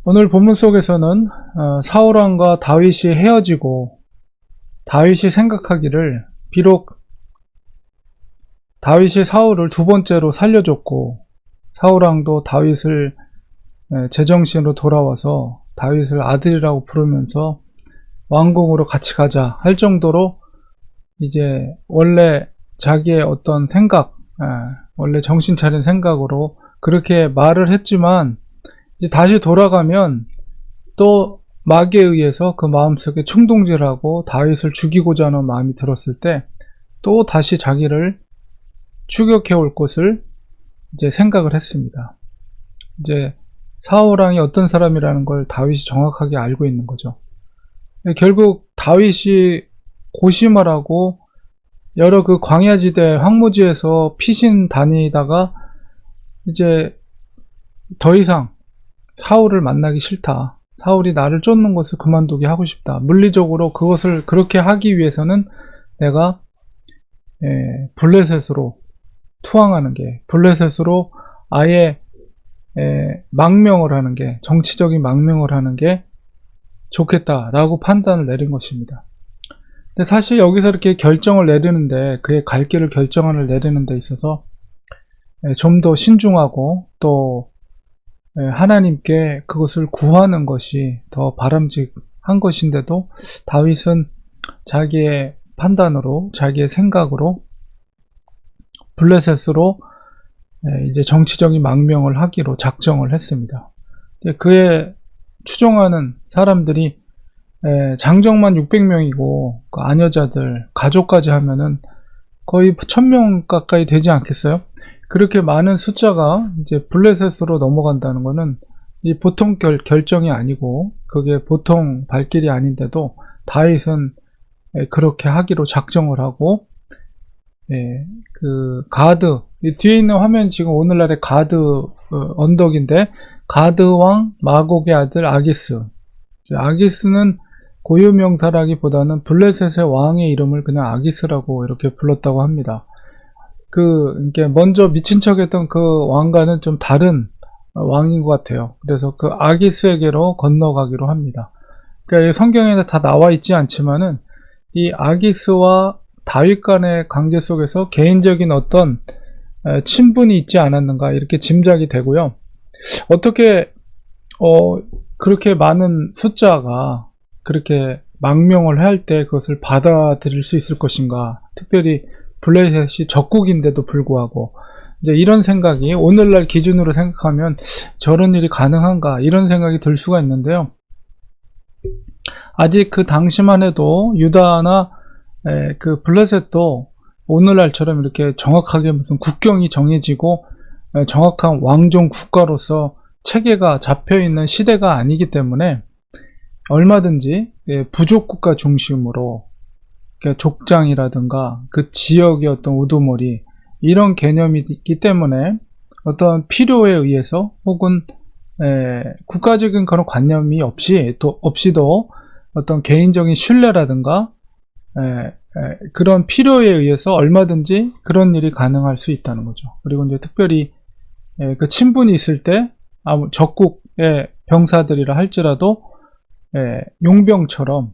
오늘 본문 속에서는 사울 왕과 다윗이 헤어지고 다윗이 생각하기를 비록 다윗이 사울을 두 번째로 살려줬고 사울 왕도 다윗을 제정신으로 돌아와서 다윗을 아들이라고 부르면서 왕궁으로 같이 가자 할 정도로 이제 원래 자기의 어떤 생각, 원래 정신 차린 생각으로 그렇게 말을 했지만 이제 다시 돌아가면 또 마귀에 의해서 그 마음속에 충동질하고 다윗을 죽이고자 하는 마음이 들었을 때 또 다시 자기를 추격해 올 것을 이제 생각을 했습니다. 이제 사울 왕이 어떤 사람이라는 걸 다윗이 정확하게 알고 있는 거죠. 결국 다윗이 고심을 하고 여러 그 광야지대 황무지에서 피신 다니다가 이제 더 이상 사울을 만나기 싫다. 사울이 나를 쫓는 것을 그만두게 하고 싶다. 물리적으로 그것을 그렇게 하기 위해서는 내가 블레셋으로 투항하는 게, 블레셋으로 아예 망명을 하는 게, 정치적인 망명을 하는 게 좋겠다라고 판단을 내린 것입니다. 근데 사실 여기서 이렇게 결정을 내리는데, 그의 갈 길을 결정을 내리는 데 있어서 좀 더 신중하고 또 하나님께 그것을 구하는 것이 더 바람직한 것인데도 다윗은 자기의 판단으로, 자기의 생각으로 블레셋으로 이제 정치적인 망명을 하기로 작정을 했습니다. 그의 추종하는 사람들이 장정만 600명이고 그 아녀자들, 가족까지 하면은 거의 1000명 가까이 되지 않겠어요? 그렇게 많은 숫자가 이제 블레셋으로 넘어간다는 것은 이 보통 결정이 아니고 그게 보통 발길이 아닌데도 다윗은 그렇게 하기로 작정을 하고 그 가드, 뒤에 있는 화면 지금 오늘날의 가드 언덕인데 가드 왕 마곡의 아들 아기스. 아기스는 고유명사라기보다는 블레셋의 왕의 이름을 그냥 아기스라고 이렇게 불렀다고 합니다. 이게 먼저 미친 척했던 그 왕과는 좀 다른 왕인 것 같아요. 그래서 그 아기스에게로 건너가기로 합니다. 그러니까 성경에 다 나와 있지 않지만은 이 아기스와 다윗 간의 관계 속에서 개인적인 어떤 친분이 있지 않았는가 이렇게 짐작이 되고요. 어떻게 그렇게 많은 숫자가 그렇게 망명을 할 때 그것을 받아들일 수 있을 것인가, 특별히 블레셋이 적국인데도 불구하고 이제 이런 생각이 오늘날 기준으로 생각하면 저런 일이 가능한가 이런 생각이 들 수가 있는데요. 아직 그 당시만 해도 유다나 그 블레셋도 오늘날처럼 이렇게 정확하게 무슨 국경이 정해지고 정확한 왕정 국가로서 체계가 잡혀있는 시대가 아니기 때문에 얼마든지 부족 국가 중심으로 족장이라든가 그 지역의 어떤 우두머리 이런 개념이 있기 때문에 어떤 필요에 의해서 혹은 국가적인 그런 관념이 없이도 어떤 개인적인 신뢰라든가 그런 필요에 의해서 얼마든지 그런 일이 가능할 수 있다는 거죠. 그리고 이제 특별히 그 친분이 있을 때 적국의 병사들이라 할지라도 용병처럼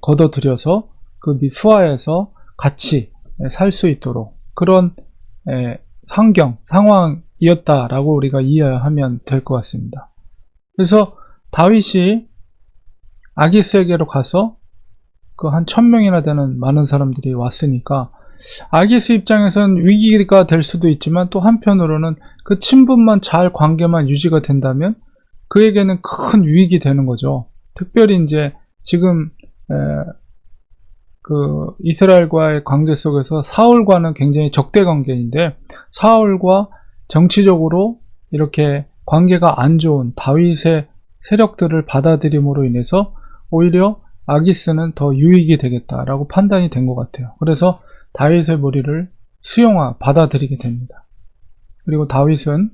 걷어들여서 그 수하에서 같이 살 수 있도록 그런 상황이었다라고 우리가 이해하면 될 것 같습니다. 그래서 다윗이 아기스에게로 가서 그 한 1000명이나 되는 많은 사람들이 왔으니까 아기스 입장에서는 위기가 될 수도 있지만 또 한편으로는 그 친분만 잘 관계만 유지가 된다면 그에게는 큰 유익이 되는 거죠. 특별히 이제 지금 그 이스라엘과의 관계 속에서 사울과는 굉장히 적대 관계인데 사울과 정치적으로 이렇게 관계가 안 좋은 다윗의 세력들을 받아들임으로 인해서 오히려 아기스는 더 유익이 되겠다라고 판단이 된 것 같아요. 그래서 다윗의 머리를 받아들이게 됩니다. 그리고 다윗은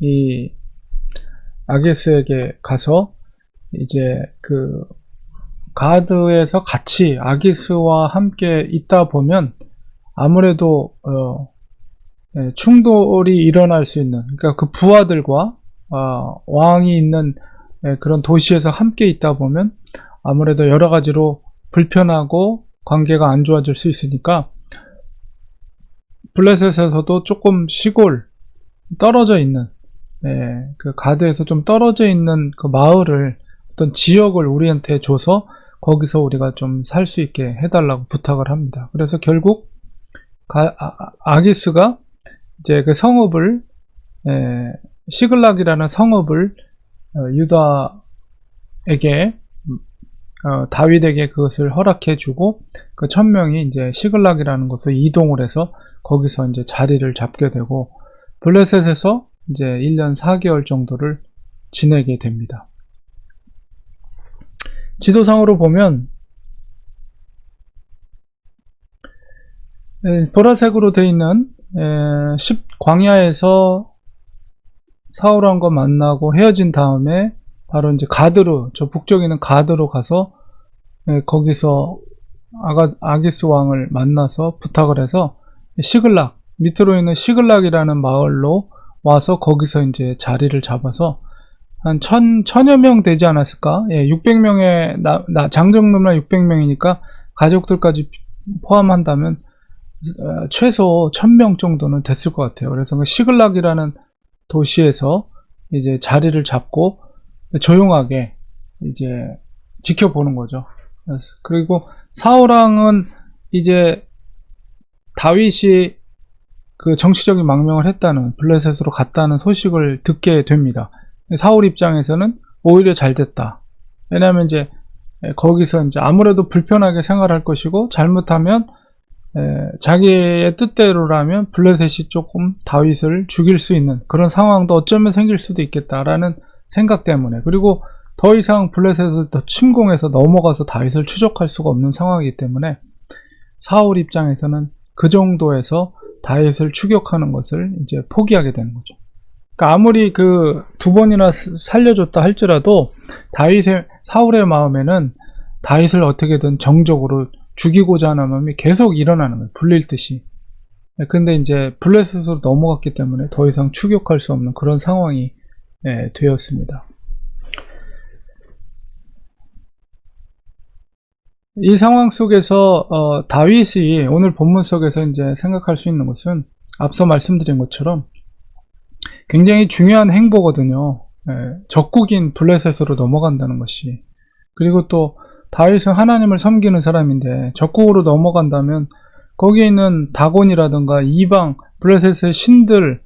이 아기스에게 가서 이제 그 가드에서 같이 아기스와 함께 있다 보면 아무래도 충돌이 일어날 수 있는, 그러니까 그 부하들과 왕이 있는 그런 도시에서 함께 있다 보면 아무래도 여러 가지로 불편하고 관계가 안 좋아질 수 있으니까 블레셋에서도 조금 시골 떨어져 있는 그 가드에서 좀 떨어져 있는 그 마을을 어떤 지역을 우리한테 줘서 거기서 우리가 좀 살 수 있게 해달라고 부탁을 합니다. 그래서 결국 아기스가 이제 그 성읍을 시글락이라는 성읍을 유다에게 다윗에게 그것을 허락해주고 그 1000명이 이제 시글락이라는 곳을 이동을 해서 거기서 이제 자리를 잡게 되고 블레셋에서 이제 1년 4개월 정도를 지내게 됩니다. 지도상으로 보면 보라색으로 되어 있는 광야에서 사울왕과 만나고 헤어진 다음에 바로 이제 가드로, 저 북쪽에 있는 가드로 가서 거기서 아기스 왕을 만나서 부탁을 해서 시글락, 밑으로 있는 시글락이라는 마을로 와서 거기서 이제 자리를 잡아서 한 천여 명 되지 않았을까? 600명의 장정놈만 600명이니까 가족들까지 포함한다면 최소 1000명 정도는 됐을 것 같아요. 그래서 그 시글락이라는 도시에서 이제 자리를 잡고 조용하게 이제 지켜보는 거죠. 그리고 사울왕은 이제 다윗이 그 정치적인 망명을 했다는, 블레셋으로 갔다는 소식을 듣게 됩니다. 사울 입장에서는 오히려 잘 됐다. 왜냐하면 이제 거기서 이제 아무래도 불편하게 생활할 것이고 잘못하면 자기의 뜻대로라면 블레셋이 조금 다윗을 죽일 수 있는 그런 상황도 어쩌면 생길 수도 있겠다라는 생각 때문에, 그리고 더 이상 블레셋을 더 침공해서 넘어가서 다윗을 추적할 수가 없는 상황이기 때문에 사울 입장에서는 그 정도에서 다윗을 추격하는 것을 이제 포기하게 되는 거죠. 그러니까 아무리 그 2번이나 살려줬다 할지라도 사울의 마음에는 다윗을 어떻게든 정적으로 죽이고자 하는 마음이 계속 일어나는 거예요. 불릴 듯이. 근데 이제 블레셋으로 넘어갔기 때문에 더 이상 추격할 수 없는 그런 상황이 되었습니다. 이 상황 속에서 다윗이 오늘 본문 속에서 이제 생각할 수 있는 것은 앞서 말씀드린 것처럼 굉장히 중요한 행보거든요. 적국인 블레셋으로 넘어간다는 것이. 그리고 또 다윗은 하나님을 섬기는 사람인데 적국으로 넘어간다면 거기에 있는 다곤이라든가 이방 블레셋의 신들을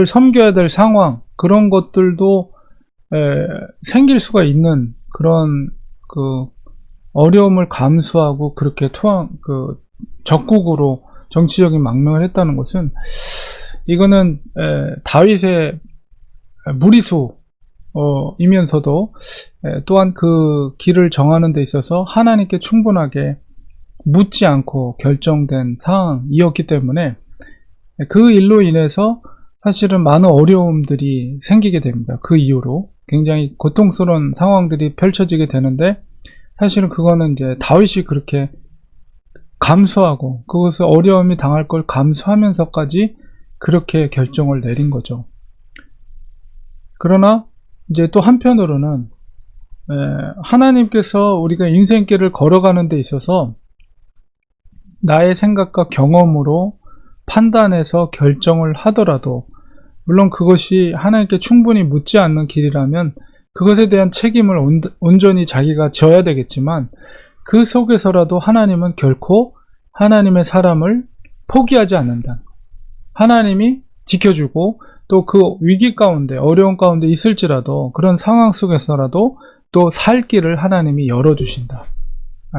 섬겨야 될 상황, 그런 것들도 생길 수가 있는 그런 그 어려움을 감수하고 그렇게 적국으로 정치적인 망명을 했다는 것은, 이거는 다윗의 무리수 이면서도 또한 그 길을 정하는 데 있어서 하나님께 충분하게 묻지 않고 결정된 상황이었기 때문에 그 일로 인해서 사실은 많은 어려움들이 생기게 됩니다. 그 이후로 굉장히 고통스러운 상황들이 펼쳐지게 되는데, 사실은 그거는 이제 다윗이 그렇게 감수하고 그것을 어려움이 당할 걸 감수하면서까지 그렇게 결정을 내린 거죠. 그러나 이제 또 한편으로는 하나님께서 우리가 인생길을 걸어가는 데 있어서 나의 생각과 경험으로 판단해서 결정을 하더라도, 물론 그것이 하나님께 충분히 묻지 않는 길이라면 그것에 대한 책임을 온전히 자기가 져야 되겠지만, 그 속에서라도 하나님은 결코 하나님의 사람을 포기하지 않는다. 하나님이 지켜주고 또 그 위기 가운데, 어려운 가운데 있을지라도 그런 상황 속에서라도 또 살 길을 하나님이 열어주신다.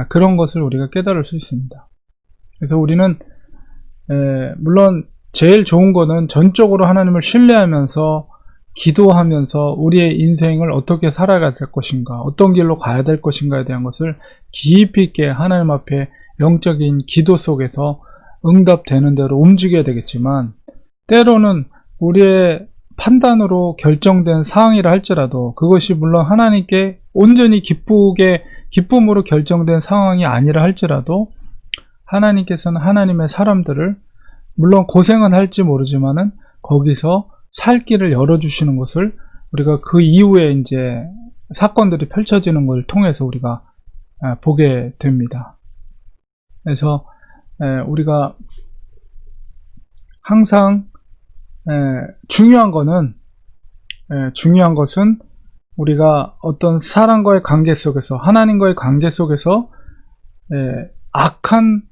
그런 것을 우리가 깨달을 수 있습니다. 그래서 우리는 물론 제일 좋은 거는 전적으로 하나님을 신뢰하면서 기도하면서 우리의 인생을 어떻게 살아가야 될 것인가, 어떤 길로 가야 될 것인가에 대한 것을 깊이 있게 하나님 앞에 영적인 기도 속에서 응답되는 대로 움직여야 되겠지만, 때로는 우리의 판단으로 결정된 사항이라 할지라도 그것이 물론 하나님께 온전히 기쁨으로 결정된 상황이 아니라 할지라도 하나님께서는 하나님의 사람들을 물론 고생은 할지 모르지만은 거기서 살 길을 열어주시는 것을 우리가 그 이후에 이제 사건들이 펼쳐지는 걸 통해서 우리가 보게 됩니다. 그래서 우리가 항상 중요한 것은 우리가 어떤 사람과의 관계 속에서, 하나님과의 관계 속에서 악한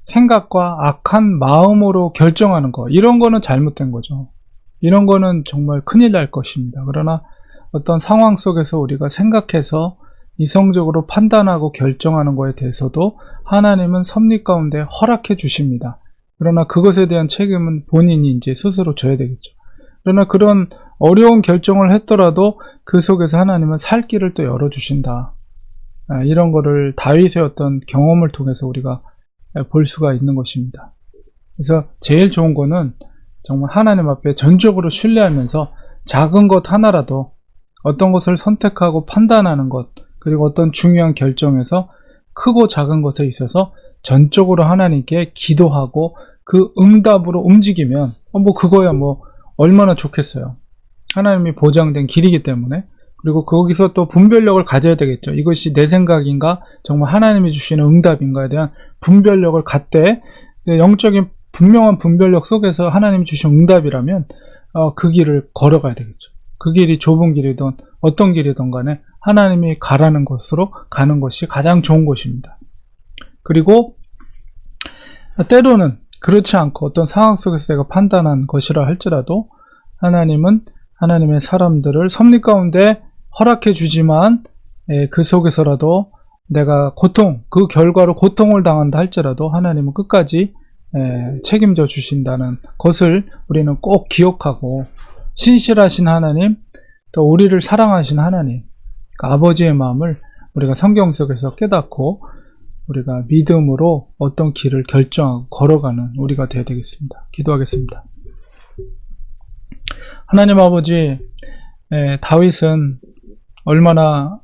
생각과 악한 마음으로 결정하는 거, 이런 거는 잘못된 거죠. 이런 거는 정말 큰일 날 것입니다. 그러나 어떤 상황 속에서 우리가 생각해서 이성적으로 판단하고 결정하는 거에 대해서도 하나님은 섭리 가운데 허락해 주십니다. 그러나 그것에 대한 책임은 본인이 이제 스스로 져야 되겠죠. 그러나 그런 어려운 결정을 했더라도 그 속에서 하나님은 살 길을 또 열어주신다. 이런 거를 다윗의 어떤 경험을 통해서 우리가 볼 수가 있는 것입니다. 그래서 제일 좋은 거는 정말 하나님 앞에 전적으로 신뢰하면서 작은 것 하나라도 어떤 것을 선택하고 판단하는 것, 그리고 어떤 중요한 결정에서 크고 작은 것에 있어서 전적으로 하나님께 기도하고 그 응답으로 움직이면 그거야 얼마나 좋겠어요. 하나님이 보장된 길이기 때문에. 그리고 거기서 또 분별력을 가져야 되겠죠. 이것이 내 생각인가, 정말 하나님이 주시는 응답인가에 대한 분별력을 갖되, 영적인 분명한 분별력 속에서 하나님이 주신 응답이라면 그 길을 걸어가야 되겠죠. 그 길이 좁은 길이든 어떤 길이든 간에 하나님이 가라는 곳으로 가는 것이 가장 좋은 것입니다. 그리고 때로는 그렇지 않고 어떤 상황 속에서 내가 판단한 것이라 할지라도 하나님은 하나님의 사람들을 섭리 가운데 허락해 주지만 그 속에서라도 내가 그 결과로 고통을 당한다 할지라도 하나님은 끝까지 책임져 주신다는 것을 우리는 꼭 기억하고, 신실하신 하나님, 또 우리를 사랑하신 하나님, 그러니까 아버지의 마음을 우리가 성경 속에서 깨닫고 우리가 믿음으로 어떤 길을 결정하고 걸어가는 우리가 되어야 되겠습니다. 기도하겠습니다. 하나님 아버지, 다윗은 얼마나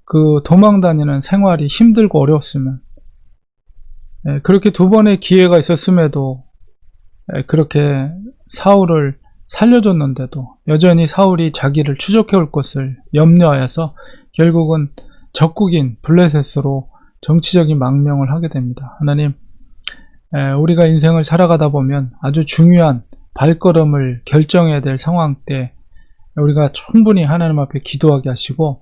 그 도망다니는 생활이 힘들고 어려웠으면, 그렇게 두 번의 기회가 있었음에도 그렇게 사울을 살려줬는데도 여전히 사울이 자기를 추적해올 것을 염려하여서 결국은 적국인 블레셋으로 정치적인 망명을 하게 됩니다. 하나님, 우리가 인생을 살아가다 보면 아주 중요한 발걸음을 결정해야 될 상황 때 우리가 충분히 하나님 앞에 기도하게 하시고,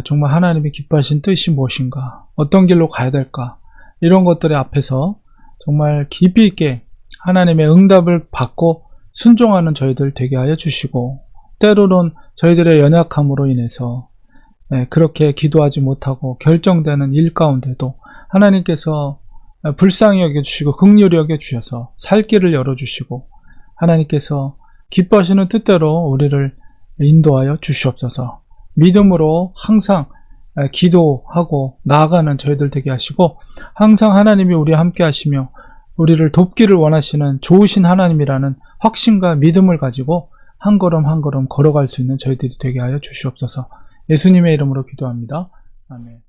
정말 하나님이 기뻐하신 뜻이 무엇인가, 어떤 길로 가야 될까, 이런 것들의 앞에서 정말 깊이 있게 하나님의 응답을 받고 순종하는 저희들 되게 하여 주시고, 때로는 저희들의 연약함으로 인해서 그렇게 기도하지 못하고 결정되는 일 가운데도 하나님께서 불쌍히 여겨주시고 긍휼히 여겨주셔서 살 길을 열어주시고, 하나님께서 기뻐하시는 뜻대로 우리를 인도하여 주시옵소서. 믿음으로 항상 기도하고 나아가는 저희들 되게 하시고, 항상 하나님이 우리와 함께 하시며 우리를 돕기를 원하시는 좋으신 하나님이라는 확신과 믿음을 가지고 한 걸음 한 걸음 걸어갈 수 있는 저희들이 되게 하여 주시옵소서. 예수님의 이름으로 기도합니다. 아멘.